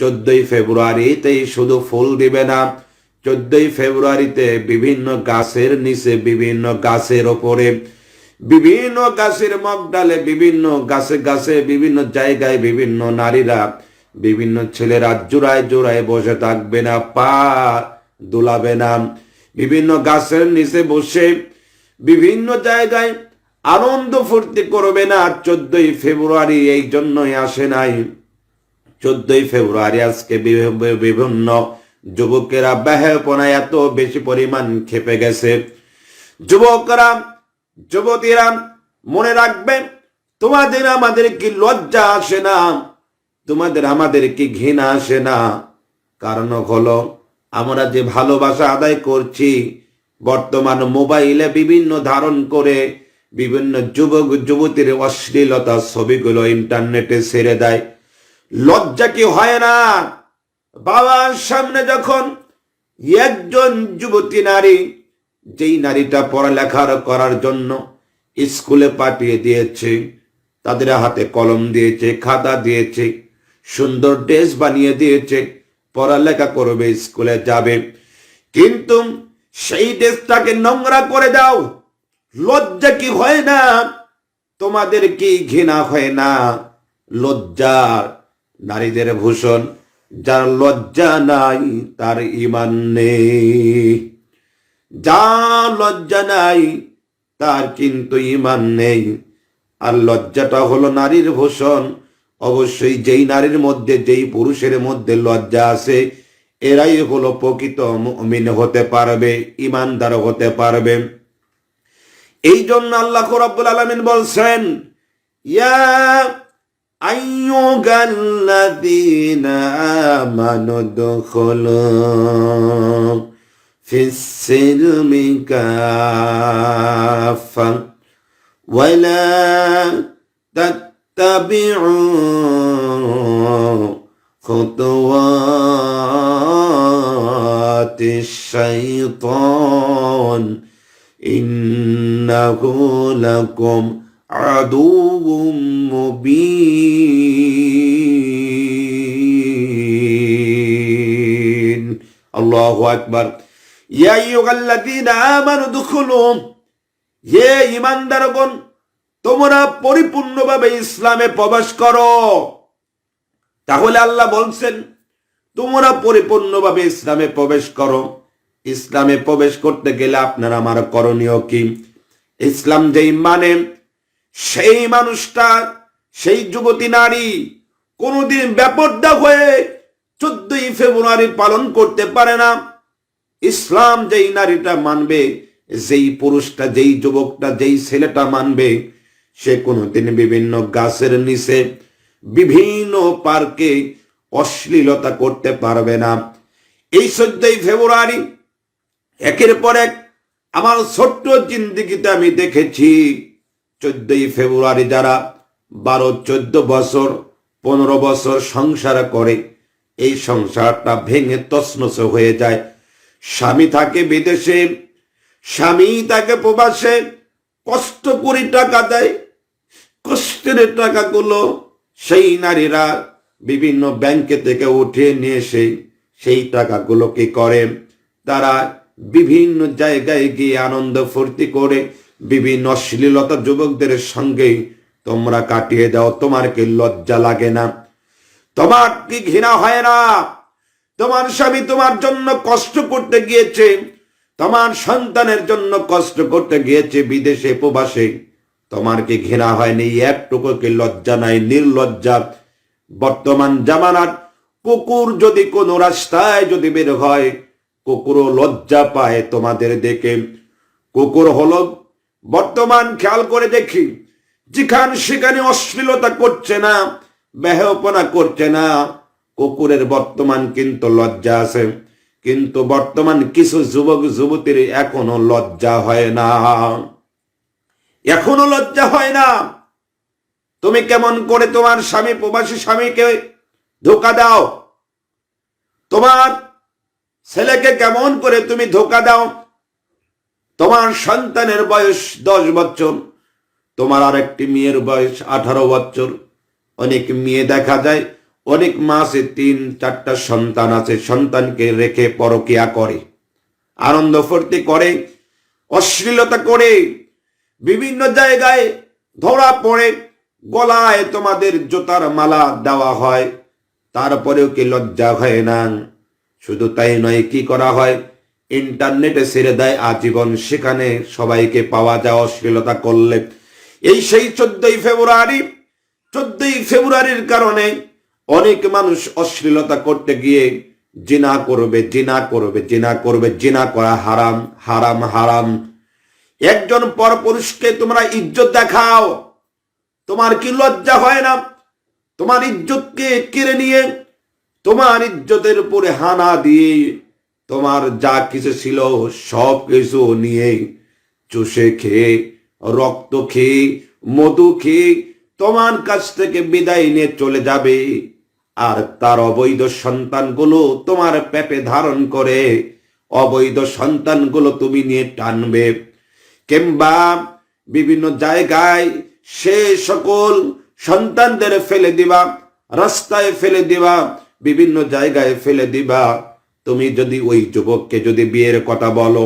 14 ফেব্রুয়ারিতেই শুধু ফুল দিবে না, 14 ফেব্রুয়ারিতে বিভিন্ন গাছের নিচে, বিভিন্ন গাছের ওপরে, বিভিন্ন গাছের মগডালে, বিভিন্ন গাছে গাছে, বিভিন্ন জায়গায় বিভিন্ন নারীরা, বিভিন্ন ছেলেরা জোড়ায় জোড়ায় বসে থাকবে না, পা দোলাবে না, বিভিন্ন গাছের নিচে বসে বিভিন্ন জায়গায় আনন্দ ফুর্তি করবে না। 14 ফেব্রুয়ারি এই জন্যই আসে নাই। 14 ফেব্রুয়ারি আজকে বিভিন্ন যুবকেরা ব্যাহপনায় এত বেশি পরিমাণ খেপে গেছে। যুবকরা, যুবতীরা, মনে রাখবে, তোমাদের আমাদের কি লজ্জা আসে না? তোমাদের আমাদের কি ঘৃণা আসে না? কারণ হলো আমরা যে ভালোবাসা আদায় করছি, বর্তমান মোবাইলে বিভিন্ন ধারণ করে বিভিন্ন যুবক যুবতীর অশ্লীলতা ছবিগুলো ইন্টারনেটে ছেড়ে দেয়। লজ্জা কি হয় না? বাবার সামনে যখন একজন যুবতী নারী, যেই নারীটা পড়ালেখা করার জন্য স্কুলে পাঠিয়ে দিয়েছে, তাদের হাতে কলম দিয়েছে, খাতা দিয়েছে, সুন্দর ড্রেস বানিয়ে দিয়েছে, পড়ালেখা করবে, স্কুলে যাবে, কিন্তু সেই ড্রেসটাকে নোংরা করে দাও। লজ্জা কি হয় না? তোমাদের কি ঘৃণা হয় না? লজ্জা নারীদের ভূষণ। যার লজ্জা নাই তার ঈমান নেই। যার লজ্জা নাই তার কিন্তু ঈমান নেই। আর লজ্জাটা হলো নারীর ভূষণ। অবশ্যই যেই নারীর মধ্যে, যেই পুরুষের মধ্যে লজ্জা আছে, এরাই হলো প্রকৃত মুমিন হতে পারবে, ঈমানদার হতে পারবে। এই জন্য আল্লাহ রাব্বুল আলামিন বলছেন, ইয়া আইয়ুহাল্লাযীনা আমানু দুখুলু ফিস-সিলমি কাফা ওয়ালা তাত্তাবিউ খুতুওয়াতিশ শাইতান ইন্নাহু লাকুম আদুউম মুবিন। আল্লাহু আকবার। ইয়া আইয়ুহাল্লাযীনা আমানু দুখুলু, হে ঈমানদারগণ, তোমরা পরিপূর্ণভাবে ইসলামে প্রবেশ করো। তাহলে আল্লাহ বলছেন তোমরা পরিপূর্ণভাবে ইসলামে প্রবেশ করো। ইসলামে প্রবেশ করতে গেলে আপনার আমার করণীয় কি? ইসলাম যেই মানে, সেই মানুষটা, সেই যুবতী নারী কোনোদিন বেপরদা হয়ে 14 ফেব্রুয়ারি পালন করতে পারে না। ইসলাম যেই নারীটা মানবে, যেই পুরুষটা, যেই যুবকটা, যেই ছেলেটা মানবে, সে কোনোদিন বিভিন্ন গাছের নিচে, বিভিন্ন পার্কে অশ্লীলতা করতে পারবে না। এই 14 ফেব্রুয়ারি একের পর এক আমার ছোট্ট জিন্দেগিতে আমি দেখেছি 14 ফেব্রুয়ারি যারা 12-14 বছর 15 বছর সংসার করে, এই সংসারটা ভেঙে তছনছ হয়ে যায়। স্বামী থাকে বিদেশে, স্বামী থাকে প্রবাসে, কষ্ট করে টাকা দেয়, কষ্টের টাকাগুলো সেই নারীরা বিভিন্ন ব্যাংকে থেকে উঠিয়ে নিয়ে সেই টাকাগুলো কি করে, তারা বিভিন্ন জায়গায় গিয়ে আনন্দ ফুর্তি করে বিভিন্ন অশ্লীলতা যুবকদের সঙ্গে তোমরা কাটিয়ে দাও। তোমার কি লজ্জা লাগে না? তোমার কি ঘৃণা হয় না? তোমার স্বামী তোমার জন্য কষ্ট করতে গিয়েছে, তোমার সন্তানের জন্য কষ্ট করতে গিয়েছে বিদেশে প্রবাসে, তোমার কি ঘৃণা হয়নি? একটুকু কি লজ্জা নাই? নির্লজ্জা। বর্তমান জামানার কুকুর যদি কোনো রাস্তায় যদি বের হয়, কুকুরও লজ্জা পায় তোমাদের দেখে। কুকুর হলো বর্তমান, খেয়াল করে দেখি, যেখানে সেখানে অশ্লীলতা করছে না, বেহায়াপনা করছে না, কুকুরের বর্তমান কিন্তু লজ্জা আছে। কিন্তু বর্তমান কিছু যুবক যুবতীর এখনো লজ্জা হয় না, এখনো লজ্জা হয় না। তুমি কেমন করে তোমার স্বামী, প্রবাসী স্বামীকে ধোকা দাও? তোমার ছেলেকে কেমন করে তুমি ধোকা দাও? তোমার সন্তানের বয়স 10 বছর, তোমার আরেকটি মেয়ের বয়স 18 বছর। অনেক মেয়ে দেখা যায় অনেক মা আছে 3-4টা সন্তান আছে, সন্তানকে রেখে পরকিয়া করে, আনন্দ ফুর্তি করে, অশ্লীলতা করে, বিভিন্ন জায়গায় ধরা পড়ে, গলায় তোমাদের জুতার মালা দেওয়া হয়, তারপরেও কি লজ্জা হয় না? শুধু তাই নয়, কি করা হয়, ইন্টারনেটে ছেড়ে দেয় আজীবন, সেখানে সবাইকে পাওয়া যায় অশ্লীলতা করলে। এই সেই 14ই ফেব্রুয়ারির কারণে অনেক মানুষ অশ্লীলতা করতে গিয়ে জিনা করবে, জিনা করবে, জিনা করবে। জিনা করা হারাম, হারাম, হারাম। একজন পরপুরুষকে তোমরা ইজ্জত দেখাও, তোমার কি লজ্জা হয় না? তোমার ইজ্জতকে কেড়ে নিয়ে, তোমার ইজ্জতের উপরে হানা দিয়ে, তোমার যা কিছু ছিল সব কিছু নিয়ে, চুষে খেয়ে, রক্ত খেয়ে, মধু খেয়ে তোমার কাছ থেকে বিদায় নিয়ে চলে যাবে। আর তার অবৈধ সন্তানগুলো তোমার পেটে ধারণ করে, অবৈধ সন্তানগুলো তুমি নিয়ে টানবে, কিংবা বিভিন্ন জায়গায় সে সকল সন্তানদের ফেলে দিবা, রাস্তায় ফেলে দিবা, বিভিন্ন জায়গায় ফেলে দিবা। তুমি যদি ওই যুবককে যদি বিয়ের কথা বলো,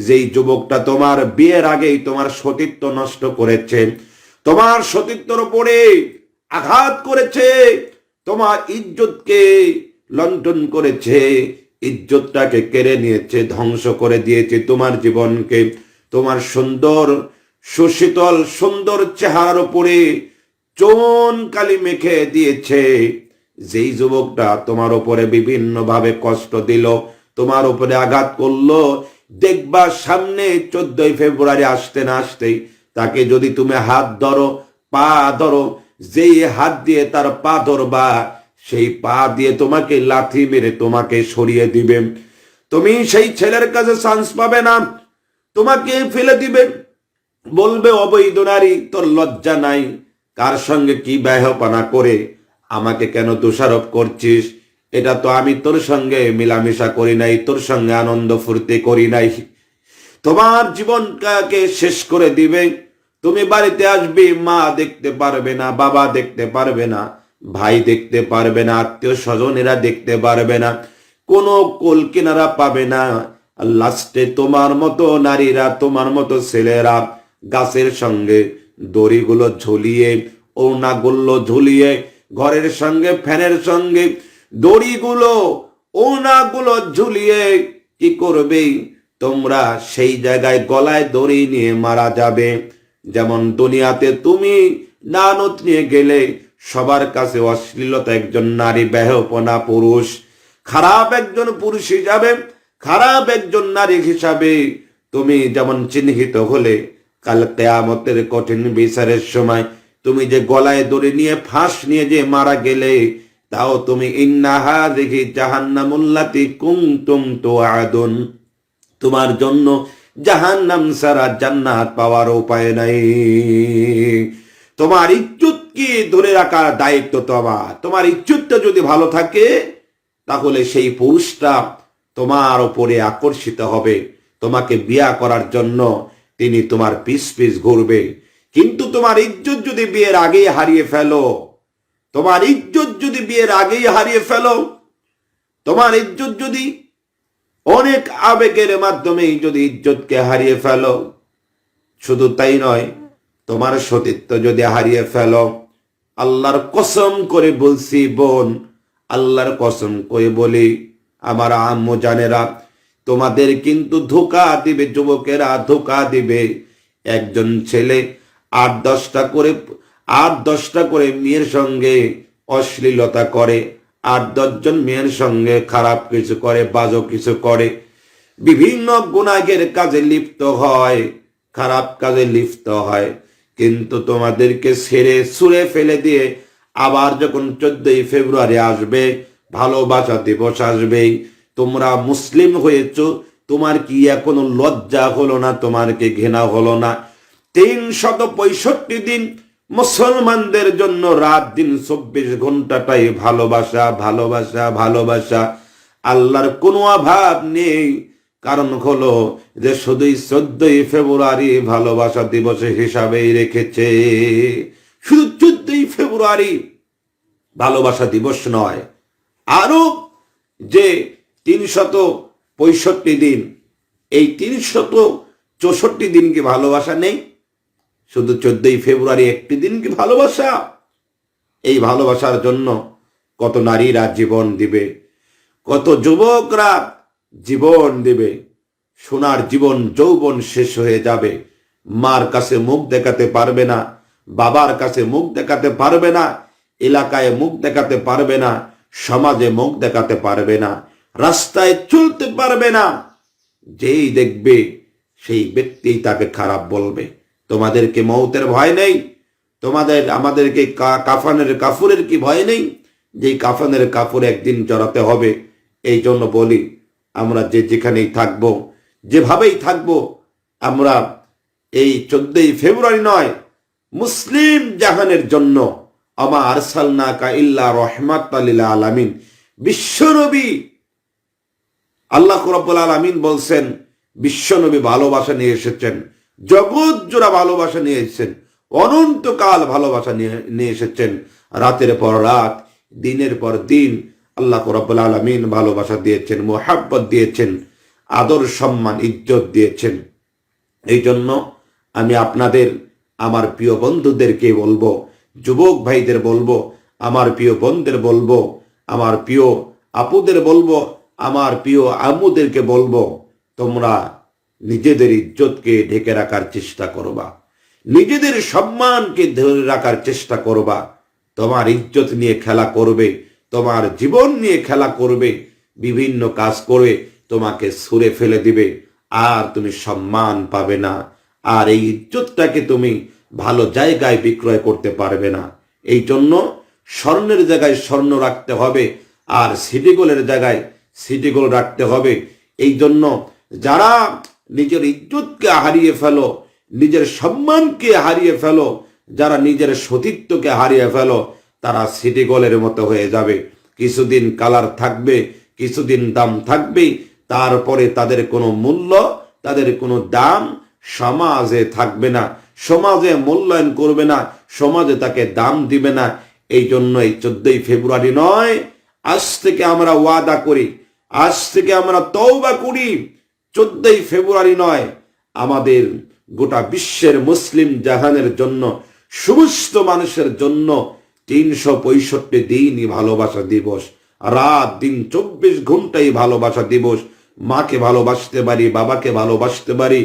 যেই যুবকটা তোমার বিয়ের আগেই তোমার সতীত্ব নষ্ট করেছে, তোমার সতীত্বর উপরে আঘাত করেছে, তোমার ইজ্জতকে লণ্ঠন করেছে, ইজ্জতটাকে কেড়ে নিয়েছে, ধ্বংস করে দিয়েছে, তোমার জীবনকে, তোমার সুন্দর সুশীতল সুন্দর চেহারার উপরে চুন কালি মেখে দিয়েছে, যেই যুবকটা তোমার উপরে বিভিন্ন ভাবে কষ্ট দিল, তোমার উপরে আঘাত করলো, দেখবা সামনে 14ই ফেব্রুয়ারি আসতে না আসতেই তাকে যদি তুমি হাত ধরো, পা ধরো, যেই হাত দিয়ে তার পা ধরবা, সেই পা দিয়ে তোমাকে লাথি মেরে তোমাকে সরিয়ে দিবে। তুমি সেই ছেলের কাছে চান্স পাবে না, তোমাকে ফেলে দিবে, বলবে অবৈধ নারী, তোর লজ্জা নাই? কার সঙ্গে কি ব্যবহার করে আমাকে কেন দোষারোপ করছিস? এটা তো আমি তোর সঙ্গে মিলামিশা করি নাই, তোর সঙ্গে আনন্দ ফুর্তি করি নাই। তোমার জীবনটাকে শেষ করে দিবে। তুমি বাড়িতে আসবে, মা দেখতে পারবে না, বাবা দেখতে পারবে না, ভাই দেখতে পারবে না, আত্মীয় স্বজনেরা দেখতে পারবে না, কোনো কোল কিনারা পাবে না। লাস্টে তোমার মতো নারীরা, তোমার মতো ছেলেরা গাছের সঙ্গে দড়িগুলো ঝুলিয়ে, ওড়নাগুলো ঝুলিয়ে, ঘরের সঙ্গে ফ্যানের সঙ্গে দড়িগুলো ওড়নাগুলো ঝুলিয়ে কি করবে? তোমরা সেই জায়গায় গলায় দড়ি নিয়ে মারা যাবে। যেমন দুনিয়াতে তুমি নানত নিয়ে গেলে সবার কাছে অশ্লীলতা একজন নারী, বেহায়াপনা পুরুষ, খারাপ একজন পুরুষ হিসাবে, খারাপ একজন নারী হিসাবে তুমি যেমন চিহ্নিত হলে, কাল কিয়ামতের কঠিন বিচারের সময় তুমি যে গলায় দড়ি নিয়ে ফাঁস নিয়ে যে মারা গেলে, তাও তুমি ইন্না হাযিহি জাহান্নামুল্লাতী কুনতুম তুআদুন, তোমার জন্য জাহান্নাম ছাড়া জান্নাত পাওয়ার উপায় নাই। তোমার ইজ্জতকে ধরে রাখার দায়িত্ব তোমার। তোমার ইজ্জতটা যদি ভালো থাকে, তাহলে সেই পুরুষটা তোমার উপরে আকর্ষিত হবে, তোমাকে বিয়া করার জন্য তিনি তোমার পিছ পিছ ঘুরবে। কিন্তু তোমার ইজ্জত যদি বিয়ের আগেই হারিয়ে ফেলো, তোমার ইজ্জত যদি বিয়ের আগেই হারিয়ে ফেলো, তোমার ইজ্জত যদি অনেক আবেগের মাধ্যমে যদি ইজ্জতকে হারিয়ে ফেলো, শুধু তাই নয়, তোমার সতীত্ব যদি হারিয়ে ফেলো, আল্লাহর কসম করে বলছি বোন, আল্লাহর কসম করে বলি, আমার আম্মু জানেরা, তোমাদের কিন্তু ধোঁকা দিবে, যুবকেরা ধোঁকা দিবে। একজন ছেলে 8-10টা করে মেয়ের সঙ্গে অশ্লীলতা করে, 8-10 জন মেয়ের সঙ্গে খারাপ কিছু করে, বাজে কিছু করে, বিভিন্ন গুনাহের কাজে লিপ্ত হয়, খারাপ কাজে লিপ্ত হয়। কিন্তু তোমাদেরকে ছেড়ে ছুঁড়ে ফেলে দিয়ে আবার যখন 14ই ফেব্রুয়ারি আসবে, ভালোবাসা দিবস আসবে, তোমরা মুসলিম হয়েছো, তোমার কি এখনো লজ্জা হলো না? তোমার কি ঘৃণা হলো না? 365 দিন মুসলমানদের জন্য রাত দিন 24 ঘন্টাটাই ভালোবাসা, ভালোবাসা, ভালোবাসা। আল্লাহর কোনো অভাব নেই। কারণ হলো যে শুধুই 14ই ফেব্রুয়ারি ভালোবাসা দিবস হিসাবেই রেখেছে, শুধু 14ই ফেব্রুয়ারি ভালোবাসা দিবস নয়। আরো যে 365 দিন, এই 364 দিন কি ভালোবাসা নেই? শুধু 14ই ফেব্রুয়ারি একটি দিন কি ভালোবাসা? এই ভালোবাসার জন্য কত নারীরা জীবন দিবে, কত যুবকরা জীবন দিবে। সোনার জীবন যৌবন শেষ হয়ে যাবে, মার কাছে মুখ দেখাতে পারবে না, বাবার কাছে মুখ দেখাতে পারবে না, এলাকায় মুখ দেখাতে পারবে না, সমাজে মুখ দেখাতে পারবে না, রাস্তায় চলতে পারবে না। যেই দেখবে সেই ব্যক্তি তাকে খারাপ বলবে। তোমাদেরকে মৌতের ভয় নেই? আমাদেরকে কাফনের কি ভয় নেই? যেই কাফনের কাপড় একদিন জড়াতে হবে। এই জন্য বলি, আমরা যেখানেই থাকবো, যেভাবেই থাকবো, আমরা এই 14ই ফেব্রুয়ারি নয়, মুসলিম জাহানের জন্য আমা আরসালনাকা ইল্লা রাহমাতাল লিল আলামিন, বিশ্বনবী আল্লাহ রাব্বুল আলামিন বলছেন, বিশ্বনবী ভালোবাসা নিয়ে এসেছেন, জগৎ জোড়া ভালোবাসা নিয়ে এসেছেন, অনন্তকাল ভালোবাসা নিয়ে এসেছেন। রাতের পর রাত, দিনের পর দিন আল্লাহ রাব্বুল আলামিন ভালোবাসা দিয়েছেন, মোহাব্বত দিয়েছেন, আদর সম্মান ইজ্জত দিয়েছেন। এই জন্য আমি আপনাদের, আমার প্রিয় বন্ধুদেরকে বলবো, যুবক ভাইদের বলবো, আমার প্রিয় বোনদের বলবো, আমার প্রিয় আপুদের বলবো, আমার প্রিয় আম্মুদেরকে বলবো, তোমরা নিজেদের ইজ্জতকে ঢেকে রাখার চেষ্টা করবা, নিজেদের সম্মানকে ধরে রাখার চেষ্টা করবা। তোমার ইজ্জত নিয়ে খেলা করবে, তোমার জীবন নিয়ে খেলা করবে, বিভিন্ন কাজ করে তোমাকে ছুঁড়ে ফেলে দিবে, আর তুমি সম্মান পাবে না, আর এই ইজ্জতটাকে তুমি ভালো জায়গায় বিক্রয় করতে পারবে না। এই জন্য স্বর্ণের জায়গায় স্বর্ণ রাখতে হবে, আর সিটি গোল্ডের জায়গায় সিটি গোল্ড রাখতে হবে। এই জন্য যারা নিজের ইজ্জতকে হারিয়ে ফেলো, নিজের সম্মানকে হারিয়ে ফেলো, যারা নিজের সতীত্বকে হারিয়ে ফেলো, তারা সিটি গোল্ডের মতো হয়ে যাবে। কিছুদিন কালার থাকবে, কিছুদিন দাম থাকবে, তারপরে তাদের কোনো মূল্য, তাদের কোনো দাম সমাজে থাকবে না, সমাজে মূল্যায়ন করবে না, সমাজে তাকে দাম দিবে না। এই জন্য এই 14ই ফেব্রুয়ারি নয়, আজ থেকে আমরা ওয়াদা করি, আজ থেকে আমরা তওবা করি, 14ই ফেব্রুয়ারি নয়, আমাদের গোটা বিশ্বের মুসলিম জাহানের জন্য, সমস্ত মানুষের জন্য 365 দিনই ভালোবাসা দিবস, রাত দিন 24 ঘন্টাই ভালোবাসা দিবস। মাকে ভালোবাসতে পারি, বাবাকে ভালোবাসতে পারি,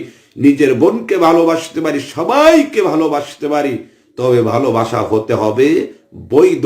নিজের বোনকে ভালোবাসতে পারি, সবাইকে ভালোবাসতে পারি, তবে ভালোবাসা হতে হবে বৈধ।